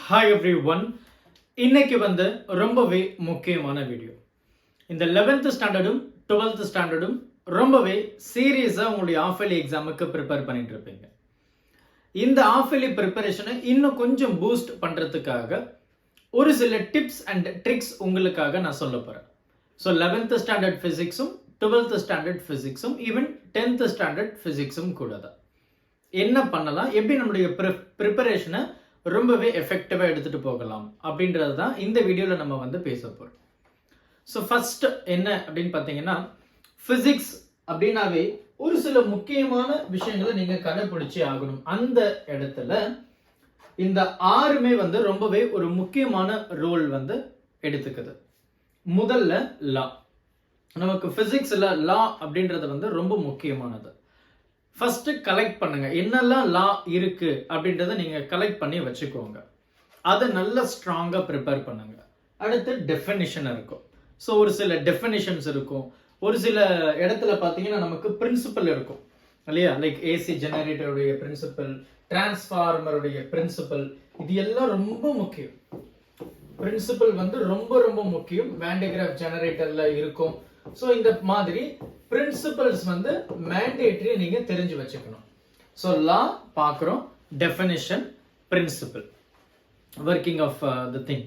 Hi every one. இன்னைக்கு ரொம்பவே முக்கியமான வீடியோ. இந்த 11th ஸ்டாண்டர்டும் 12th ஸ்டாண்டர்டும் ரொம்பவே சீரியஸாக உங்களுடைய ஆஃப் இயர்லி எக்ஸாமுக்கு ப்ரிப்பேர் பண்ணிட்டு இருப்பீங்க. இந்த ஆஃப் இயர்லி ப்ரிப்பரேஷனை இன்னும் கொஞ்சம் பூஸ்ட் பண்ணுறதுக்காக ஒரு சில டிப்ஸ் அண்ட் ட்ரிக்ஸ் உங்களுக்காக நான் சொல்ல போகிறேன். ஸோ 11th ஸ்டாண்டர்ட் ஃபிசிக்ஸும் 12th ஸ்டாண்டர்ட் ஃபிசிக்ஸும் ஈவன் 10th ஸ்டாண்டர்ட் ஃபிசிக்ஸும் கூட தான் என்ன பண்ணலாம், எப்படி நம்முடைய ப்ரிப்பரேஷனை ரொம்பவே எஃபெக்டிவாக எடுத்துகிட்டு போகலாம் அப்படின்றது தான் இந்த வீடியோவில் நம்ம பேச போகிறோம். ஸோ ஃபர்ஸ்ட் என்ன அப்படின்னு பார்த்தீங்கன்னா, ஃபிசிக்ஸ் அப்படின்னாவே ஒரு சில முக்கியமான விஷயங்களை நீங்கள் கடைப்பிடிச்சி ஆகணும். அந்த இடத்துல இந்த ஆறுமே ரொம்பவே ஒரு முக்கியமான ரோல் எடுத்துக்குது. முதல்ல லா. நமக்கு பிசிக்ஸ்ல லா அப்படின்றது ரொம்ப முக்கியமானது. ஃபர்ஸ்ட் கலெக்ட் பண்ணுங்க, என்னெல்லாம் லா இருக்கு அப்படின்றத நீங்க கலெக்ட் பண்ணி வச்சுக்கோங்க. அதை நல்லா ஸ்ட்ராங்கா ப்ரிப்பேர் பண்ணுங்க. அடுத்து டெஃபினிஷன் இருக்கும். ஸோ ஒரு சில டெஃபினிஷன்ஸ் இருக்கும். ஒரு சில இடத்துல பார்த்தீங்கன்னா நமக்கு பிரின்சிபல் இருக்கும் இல்லையா, லைக் ஏசி ஜெனரேட்டருடைய பிரின்சிபல், டிரான்ஸ்ஃபார்மருடைய பிரின்சிபல், இது எல்லாம் ரொம்ப முக்கியம். பிரின்சிபல் ரொம்ப ரொம்ப முக்கியம். வேண்டகிராஃப் ஜெனரேட்டர்ல இருக்கும். ஸோ இந்த மாதிரி பிரின்சிபல்ஸ் மேண்டேட்டரி நீங்க தெரிஞ்சு வச்சுக்கணும். ஸோ லா பார்க்குறோம், definition, principle, working of the thing,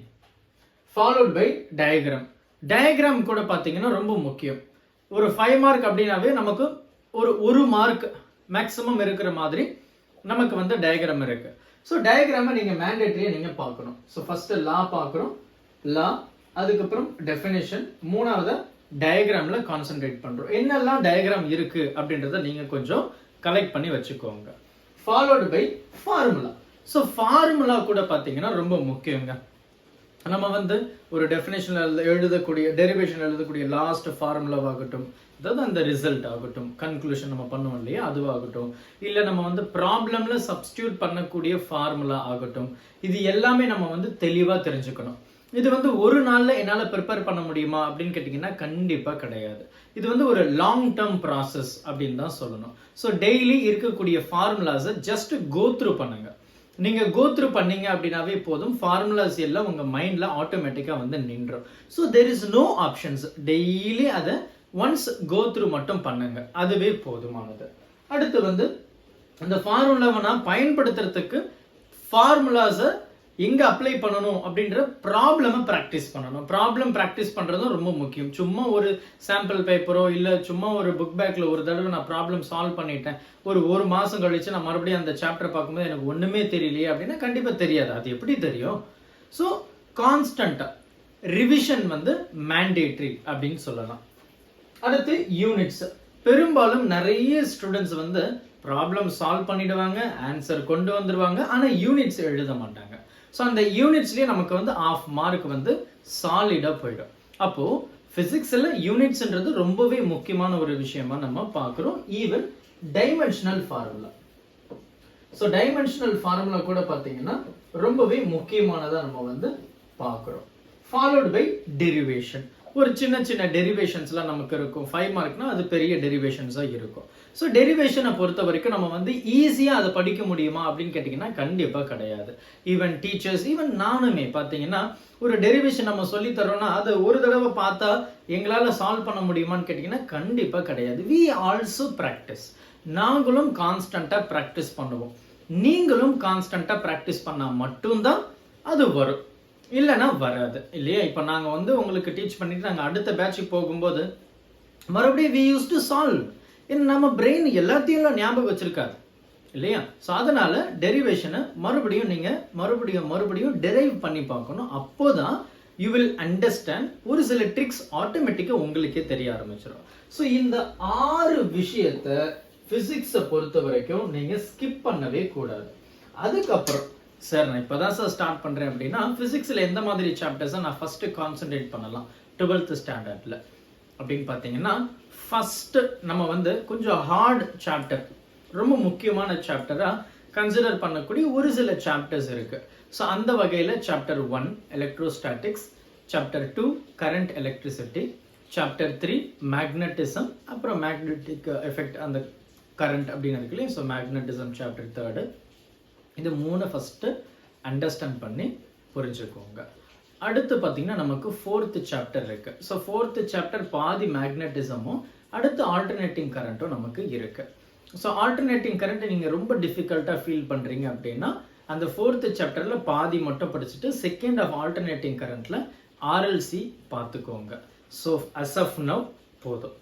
followed by diagram. Diagram கூட பார்த்தீங்கன்னா ரொம்ப முக்கியம். ஒரு 5 மார்க் அப்படின்னாவே நமக்கு ஒரு மார்க் மேக்ஸிமம் இருக்கிற மாதிரி நமக்கு டயக்ராம் இருக்கு. ஸோ டயக்ராமை நீங்க மேண்டேட்டரியை நீங்க பார்க்கணும். ஸோ ஃபர்ஸ்ட் லா பார்க்குறோம், லா, அதுக்கப்புறம் டெஃபினிஷன், மூணாவது டயக்ராம்ல கான்சென்ட்ரேட் பண்றோம். என்னெல்லாம் டயக்ராம் இருக்கு அப்படின்றத நீங்க கொஞ்சம் கலெக்ட் பண்ணி வச்சுக்கோங்க. Followed by formula. So formula கூட பார்த்தீங்கன்னா ரொம்ப முக்கியங்க. நம்ம ஒரு டெஃபினேஷன் எழுதக்கூடிய, டெரிவேஷன் எழுதக்கூடிய லாஸ்ட் ஃபார்முலாவாகட்டும், அதாவது அந்த ரிசல்ட் ஆகட்டும், கன்க்ளூஷன் நம்ம பண்ணுவோம் இல்லையா, அதுவாகட்டும், இல்லை நம்ம ப்ராப்ளம்ல சப்ஸ்டியூட் பண்ணக்கூடிய ஃபார்முலா ஆகட்டும், இது எல்லாமே நம்ம தெளிவாக தெரிஞ்சுக்கணும். இது ஒரு நாள்ல என்னால ப்ரிப்பேர் பண்ண முடியுமா அப்படின்னு கேட்டீங்கன்னா கண்டிப்பா கிடையாது. இது ஒரு லாங் டேர்ம் ப்ராசஸ் அப்படின்னு தான் சொல்லணும். ஸோ டெய்லி இருக்கக்கூடிய ஃபார்முலாஸை ஜஸ்ட் கோ த்ரூ பண்ணுங்க. நீங்க கோ த்ரூ பண்ணீங்க அப்படின்னாவே போதும், ஃபார்முலாஸ் எல்லாம் உங்க மைண்ட்ல ஆட்டோமேட்டிக்கா நின்றும். So there is no options. Daily அதை ஒன்ஸ் கோ த்ரூ மட்டும் பண்ணுங்க, அதுவே போதுமானது. அடுத்து அந்த ஃபார்முலாவை நான் பயன்படுத்துறதுக்கு ஃபார்முலாஸை எங்க அப்ளை பண்ணணும் அப்படின்ற ப்ராப்ளமை ப்ராக்டிஸ் பண்ணணும். ப்ராப்ளம் ப்ராக்டிஸ் பண்றதும் ரொம்ப முக்கியம். சும்மா ஒரு சாம்பிள் பேப்பரோ இல்ல சும்மா ஒரு புக் பேக்ல ஒரு தடவை நான் ப்ராப்ளம் சால்வ் பண்ணிட்டேன், ஒரு மாசம் கழிச்சு நான் மறுபடியும் அந்த சாப்டர் பார்க்கும்போது எனக்கு ஒண்ணுமே தெரியலையே அப்படின்னா கண்டிப்பா தெரியாது. அது எப்படி தெரியும்? ஸோ கான்ஸ்டன்டா ரிவிஷன் மேண்டேட்ரி அப்படின்னு சொல்லலாம். அடுத்து யூனிட்ஸ். பெரும்பாலும் நிறைய ஸ்டூடெண்ட்ஸ் ப்ராப்ளம் சால்வ் பண்ணிடுவாங்க, ஆன்சர் கொண்டு வந்துருவாங்க, ஆனா யூனிட்ஸ் எழுத மாட்டாங்க. ஸோ அந்த யூனிட்ஸ்லேயே நமக்கு ஆஃப் மார்க் சாலிடாக போயிடும். அப்போ பிசிக்ஸ்ல யூனிட்ஸ்ன்றது ரொம்பவே முக்கியமான ஒரு விஷயமா நம்ம பார்க்குறோம். Even dimensional formula. So dimensional formula கூட பார்த்தீங்கன்னா ரொம்பவே முக்கியமானதாக நம்ம பார்க்குறோம். Followed by derivation. ஒரு சின்ன சின்ன டெரிவேஷன்ஸ்லாம் நமக்கு இருக்கும். 5 மார்க்னா அது பெரிய டெரிவேஷன்ஸாக இருக்கும். ஸோ டெரிவேஷனை பொறுத்த வரைக்கும் நம்ம ஈஸியாக அதை படிக்க முடியுமா அப்படின்னு கேட்டிங்கன்னா கண்டிப்பாக கிடையாது. ஈவன் டீச்சர்ஸ், ஈவன் நானுமே பார்த்தீங்கன்னா ஒரு டெரிவேஷன் நம்ம சொல்லி தரோம்னா அதை ஒரு தடவை பார்த்தா எங்களால் சால்வ் பண்ண முடியுமான்னு கேட்டிங்கன்னா கண்டிப்பாக கிடையாது. We also practice. நாங்களும் கான்ஸ்டண்ட்டாக ப்ராக்டிஸ் பண்ணுவோம். நீங்களும் கான்ஸ்டண்ட்டாக ப்ராக்டிஸ் பண்ணால் மட்டும்தான் அது வரும், இல்லைன்னா வராது இல்லையா. இப்போ நாங்கள் உங்களுக்கு டீச் பண்ணிட்டு நாங்கள் அடுத்த பேட்சுக்கு போகும்போது மறுபடியும் வி யூஸ் டு சால்வ். நம்ம பிரெயின் எல்லாத்தையும் ஞாபகம் வச்சிருக்காது இல்லையா. ஸோ அதனால டெரிவேஷனை மறுபடியும் டெரைவ் பண்ணி பார்க்கணும். அப்போதான் யூ வில் அண்டர்ஸ்டாண்ட். ஒரு சில ட்ரிக்ஸ் ஆட்டோமேட்டிக்காக உங்களுக்கே தெரிய ஆரம்பிச்சிடும். ஸோ இந்த 6 விஷயத்தை பிசிக்ஸை பொறுத்த வரைக்கும் நீங்க ஸ்கிப் பண்ணவே கூடாது. அதுக்கப்புறம் சார் நான் இப்போதான் சார் ஸ்டார்ட் பண்றேன் அப்படின்னா பிசிக்ஸ்ல எந்த மாதிரி சாப்டர்ஸை நான் ஃபர்ஸ்ட் கான்சென்ட்ரேட் பண்ணலாம் 12th ஸ்டாண்டர்ட்ல அப்படின்னு பார்த்தீங்கன்னா, ஃபர்ஸ்ட் நம்ம கொஞ்சம் ஹார்ட் சாப்டர், ரொம்ப முக்கியமான சாப்டரா கன்சிடர் பண்ணக்கூடிய ஒரு சில சாப்டர்ஸ் இருக்கு. ஸோ அந்த வகையில் chapter 1 electrostatics, chapter 2 current electricity, chapter 3 magnetism, அப்புறம் மேக்னெட்டிக் எஃபெக்ட் அந்த கரண்ட் அப்படின்னு இருக்கு இல்லையா. So magnetism chapter 3. இது 3 ஃபர்ஸ்ட் அண்டர்ஸ்டாண்ட் பண்ணி புரிஞ்சுக்கோங்க. அடுத்து பார்த்தீங்கன்னா நமக்கு 4th சாப்டர் இருக்கு. ஸோ 4th சாப்டர் பாதி மேக்னட்டிசமும் அடுத்து ஆல்டர்னேட்டிங் கரண்ட்டும் நமக்கு இருக்கு. ஸோ ஆல்டர்னேட்டிங் கரண்ட் நீங்கள் ரொம்ப டிஃபிகல்ட்டாக ஃபீல் பண்ணுறீங்க அப்படின்னா அந்த 4th சாப்டரில் பாதி மட்டும் படிச்சுட்டு செகண்ட் ஆஃப் ஆல்டர்னேட்டிங் கரண்ட்டில் ஆர்எல்சி பார்த்துக்கோங்க. ஸோ அஸ் ஆஃப் நவ் போதும்.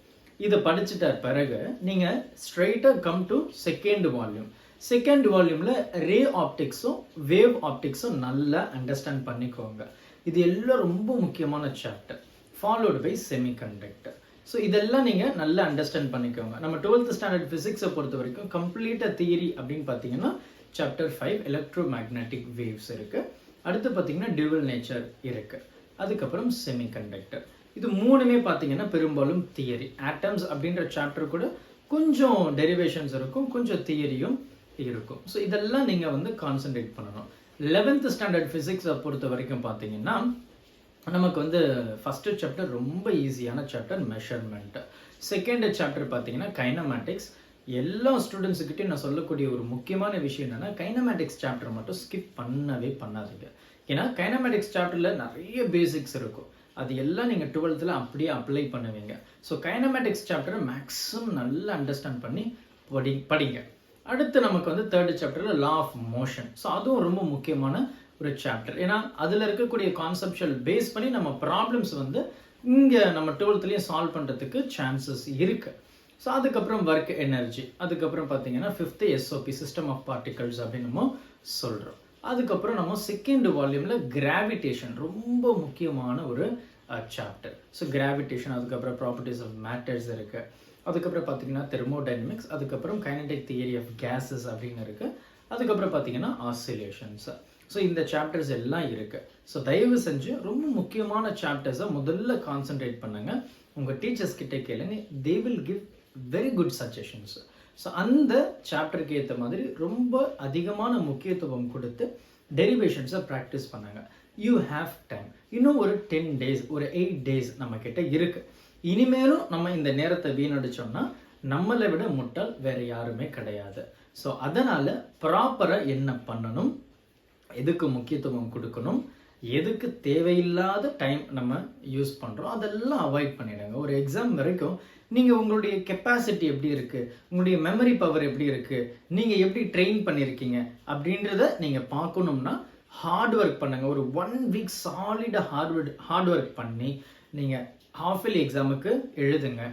இதை படிச்சுட்ட பிறகு நீங்கள் ஸ்ட்ரைட்டாக come to second volume. Second வால்யூமில் ரே ஆப்டிக்ஸும் வேவ் ஆப்டிக்ஸும் நல்லா அண்டர்ஸ்டாண்ட் பண்ணிக்கோங்க. இது எல்லாம் ரொம்ப முக்கியமான chapter, followed by semiconductor. So இதெல்லாம் நீங்கள் நல்லா அண்டர்ஸ்டாண்ட் பண்ணிக்கோங்க. நம்ம 12th ஸ்டாண்டர்ட் ஃபிசிக்ஸை பொறுத்த வரைக்கும் கம்ப்ளீட்டாக தியரி அப்படின்னு பார்த்தீங்கன்னா சாப்டர் 5 எலக்ட்ரோ மேக்னெட்டிக் வேவ்ஸ் இருக்குது. அடுத்து பார்த்தீங்கன்னா டியூவல் நேச்சர் இருக்குது. அதுக்கப்புறம் செமிகண்டக்டர். இது மூணுமே பார்த்தீங்கன்னா பெரும்பாலும் தியரி. ஆட்டம்ஸ் அப்படின்ற சாப்டர் கூட கொஞ்சம் டெரிவேஷன்ஸ் இருக்கும், கொஞ்சம் தியரியும் இருக்கும். ஸோ இதெல்லாம் நீங்கள் வந்து கான்சென்ட்ரேட் பண்ணணும். 11th ஸ்டாண்டர்ட் ஃபிசிக்ஸை பொறுத்த வரைக்கும் பார்த்தீங்கன்னா நமக்கு வந்து ஃபஸ்ட்டு சாப்டர் ரொம்ப ஈஸியான சாப்டர் மெஷர்மெண்ட். செகண்ட் சாப்டர் பார்த்தீங்கன்னா கைனமேட்டிக்ஸ். எல்லா ஸ்டூடெண்ட்ஸுக்கிட்டையும் நான் சொல்லக்கூடிய ஒரு முக்கியமான விஷயம் என்னென்னா கைனமேட்டிக்ஸ் சாப்டர் மட்டும் ஸ்கிப் பண்ணவே பண்ணாதீங்க. ஏன்னா கைனமேட்டிக்ஸ் சாப்டரில் நிறைய பேசிக்ஸ் இருக்கும். அது எல்லாம் நீங்கள் 12th அப்படியே அப்ளை பண்ணுவீங்க. ஸோ கைனமேட்டிக்ஸ் சாப்டரை மேக்ஸிமம் நல்லா அண்டர்ஸ்டாண்ட் பண்ணி படிங்க. அடுத்து நமக்கு வந்து 3rd சாப்டரில் லா ஆஃப் மோஷன். ஸோ அதுவும் ரொம்ப முக்கியமான ஒரு சாப்டர். ஏன்னா அதில் இருக்கக்கூடிய கான்செப்ஷுவல் பேஸ் பண்ணி நம்ம ப்ராப்ளம்ஸ் வந்து இங்கே நம்ம 12th சால்வ் பண்ணுறதுக்கு சான்சஸ் இருக்குது. ஸோ அதுக்கப்புறம் ஒர்க் எனர்ஜி. அதுக்கப்புறம் பார்த்தீங்கன்னா 5th SOP system of particles அப்படின்னு நம்ம சொல்கிறோம். அதுக்கப்புறம் நம்ம செகண்ட் வால்யூமில் கிராவிடேஷன் ரொம்ப முக்கியமான ஒரு சாப்டர். ஸோ கிராவிடேஷன், அதுக்கப்புறம் ப்ராப்பர்ட்டிஸ் ஆஃப் மேட்டர்ஸ் இருக்குது. அதுக்கப்புறம் பார்த்தீங்கன்னா தெர்மோடைனமிக்ஸ், அதுக்கப்புறம் கைனடிக் தியரி ஆஃப் கேஸஸ் அப்படின்னு இருக்குது. அதுக்கப்புறம் பார்த்தீங்கன்னா ஆசிலேஷன்ஸ். ஸோ இந்த சாப்டர்ஸ் எல்லாம் இருக்குது. ஸோ தயவு செஞ்சு ரொம்ப முக்கியமான சாப்டர்ஸை முதல்ல கான்சென்ட்ரேட் பண்ணுங்கள். உங்கள் டீச்சர்ஸ் கிட்டே கேளுங்க, they will give very good suggestions. So அந்த சாப்டருக்கு ஏற்ற மாதிரி ரொம்ப அதிகமான முக்கியத்துவம் கொடுத்து டெரிவேஷன்ஸை ப்ராக்டிஸ் பண்ணாங்க. You have time. இன்னும் ஒரு 10 days, ஒரு 8 days நம்ம கிட்ட இருக்குது. இனிமேலும் நம்ம இந்த நேரத்தை வீணடிச்சோம்னா நம்மளை விட முட்டாள் வேற யாருமே கிடையாது. ஸோ அதனால் ப்ராப்பராக என்ன பண்ணணும், எதுக்கு முக்கியத்துவம் கொடுக்கணும், எதுக்கு தேவையில்லாத டைம் நம்ம யூஸ் பண்ணுறோம் அதெல்லாம் அவாய்ட் பண்ணிடுங்க. ஒரு எக்ஸாம் வரைக்கும் நீங்கள் உங்களுடைய கெப்பாசிட்டி எப்படி இருக்குது, உங்களுடைய மெமரி பவர் எப்படி இருக்குது, நீங்கள் எப்படி ட்ரெயின் பண்ணியிருக்கீங்க அப்படின்றத நீங்கள் பார்க்கணும்னா ஹார்ட் ஒர்க் பண்ணுங்கள். ஒரு 1 week சாலிடாக ஹார்ட் ஒர்க் பண்ணி நீங்கள் ஹாஃப் இயர்லி எக்ஸாமுக்கு எழுதுங்க.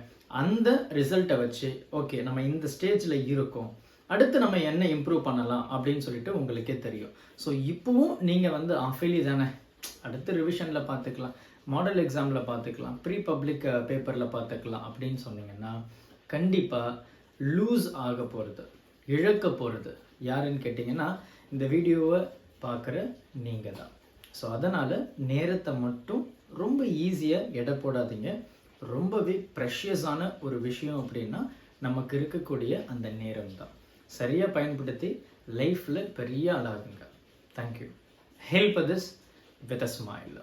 அந்த ரிசல்ட்டை வச்சு ஓகே நம்ம இந்த ஸ்டேஜில் இருக்கோம், அடுத்து நம்ம என்ன இம்ப்ரூவ் பண்ணலாம் அப்படின்னு சொல்லிட்டு உங்களுக்கே தெரியும். ஸோ இப்போவும் நீங்கள் வந்து ஹாஃப் இயர்லி தானே, அடுத்து ரிவிஷனில் பார்த்துக்கலாம், மாடல் எக்ஸாமில் பார்த்துக்கலாம், ப்ரீ பப்ளிக் பேப்பரில் பார்த்துக்கலாம் அப்படின்னு சொன்னீங்கன்னா கண்டிப்பாக லூஸ் ஆக போகிறது, இழக்க போகிறது யாருன்னு கேட்டிங்கன்னா இந்த வீடியோவை பார்க்குற நீங்கள் தான். ஸோ அதனால் நேரத்தை மட்டும் ரொம்ப ஈஸியாக எடை போடாதீங்க. ரொம்பவே ப்ரெஷியஸான ஒரு விஷயம் அப்படின்னா நமக்கு இருக்கக்கூடிய அந்த நேரம் தான். சரியாக பயன்படுத்தி லைஃப்பில் பெரிய ஆளாகுங்க. Thank you. Help this with a smile.